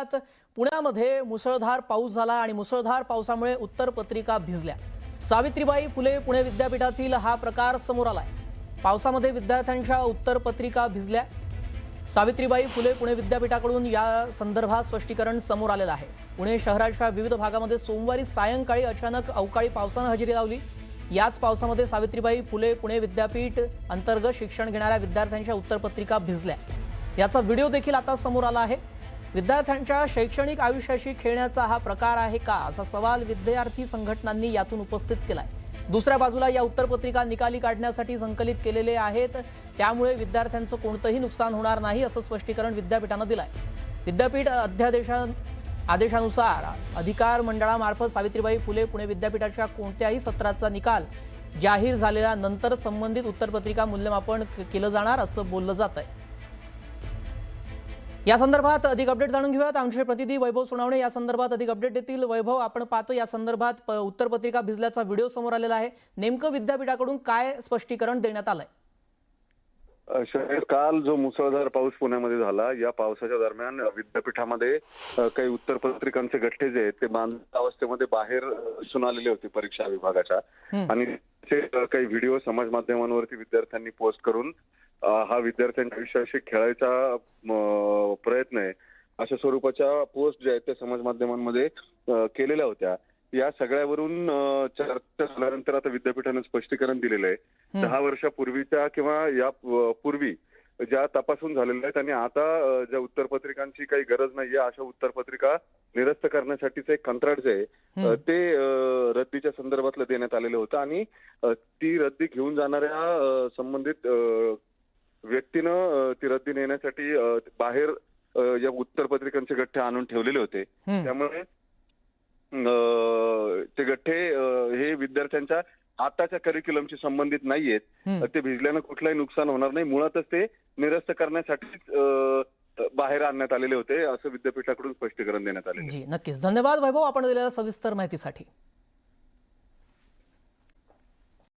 पाहुयात पुण्यामध्ये मुसळधार पाऊस झाला आणि मुसळधार पावसामुळे उत्तरपत्रिका भिजल्या। सावित्रीबाई फुले पुणे विद्यापीठातील हा प्रकार समोर आलाय। पावसामध्ये विद्यार्थ्यांच्या उत्तरपत्रिका भिजल्या। सावित्रीबाई फुले पुणे विद्यापीठाकडून या संदर्भात स्पष्टीकरण समोर आलेलं आहे। पुणे शहराच्या विविध भागामध्ये सोमवारी सायंकाळी अचानक अवकाळी पावसाने हजेरी लावली। याच पावसामध्ये सावित्रीबाई फुले पुणे विद्यापीठ अंतर्गत शिक्षण घेणाऱ्या विद्यार्थ्यांच्या उत्तरपत्रिका भिजल्या। याचा व्हिडिओ देखील आता समोर आला आहे। विद्यार्थ्यांच्या शैक्षणिक आयुष्याशी खेळण्याचा हा प्रकार आहे का असा सवाल विद्यार्थी संघटनांनी यातून उपस्थित केलाय। दुसऱ्या बाजूला या उत्तरपत्रिका निकाली काढण्यासाठी संकलित केलेले आहेत, त्यामुळे विद्यार्थ्यांचं कोणतंही नुकसान होणार नाही असं स्पष्टीकरण विद्यापीठाने दिलंय। विद्यापीठ आदेशानुसार अधिकार मंडळामार्फत सावित्रीबाई फुले पुणे विद्यापीठाच्या कोणत्याही सत्राचा निकाल जाहीर झालेल्यानंतर संबंधित उत्तरपत्रिका मूल्यमापन केलं जाणार असं बोललं जातंय। या संदर्भात अधिक अपडेट जाणून घेऊयात। आमचे प्रतिनिधी वैभव सोनावणे या संदर्भात अधिक अपडेट देतील। वैभव, आपण पाहतो या संदर्भात उत्तरपत्रिका भिजल्याचा व्हिडिओ समोर आलेला आहे। नेमकं विद्यापीठाकडून काय स्पष्टीकरण देण्यात आलंय? काल जो मुसळधार पाऊस पुण्यामध्ये झाला, या पावसाच्या दरम्यान विद्यापीठामध्ये काही उत्तरपत्रिकांचे गठ्ठे जे आहेत ते बांधलेल्या अवस्थेमध्ये बाहेर दिसून आलेले होते परीक्षा विभागाच्या, आणि काही व्हिडिओ समाज माध्यमांवरती विद्यार्थ्यांनी पोस्ट करून हा विद्यार्थ्यांच्या आयुष्याशी खेळायचा प्रयत्न आहे अशा स्वरूपाच्या पोस्ट जे आहेत त्या समाज माध्यमांमध्ये केलेल्या होत्या। या सगळ्यावरून चर्चा झाल्यानंतर आता विद्यापीठाने स्पष्टीकरण दिलेलं आहे। 10 वर्षापूर्वीच्या किंवा या पूर्वी ज्या तपासून झालेल्या आहेत आणि आता ज्या उत्तरपत्रिकांची काही गरज नाहीये अशा उत्तरपत्रिका निरस्त करण्यासाठीचं एक कंत्राट जे आहे ते रद्दीच्या संदर्भातलं देण्यात आलेलं होतं, आणि ती रद्दी घेऊन जाणाऱ्या संबंधित व्यक्तीनं ती रद्दी नेण्यासाठी बाहेर या उत्तरपत्रिकांचे गठ्ठे आणून ठेवलेले होते। त्यामुळे ते गठ्ठे हे विद्यार्थ्यांच्या आताच्या करिक्युलमशी संबंधित नाहीयेत। ते भिजल्यानं कुठलंही नुकसान होणार नाही, मुळातच ते निरस्त करण्यासाठीच बाहेर आणण्यात आलेले होते असं विद्यापीठाकडून स्पष्टीकरण देण्यात आले। जी नक्कीच, धन्यवाद वैभव आपण दिलेल्या सविस्तर माहितीसाठी।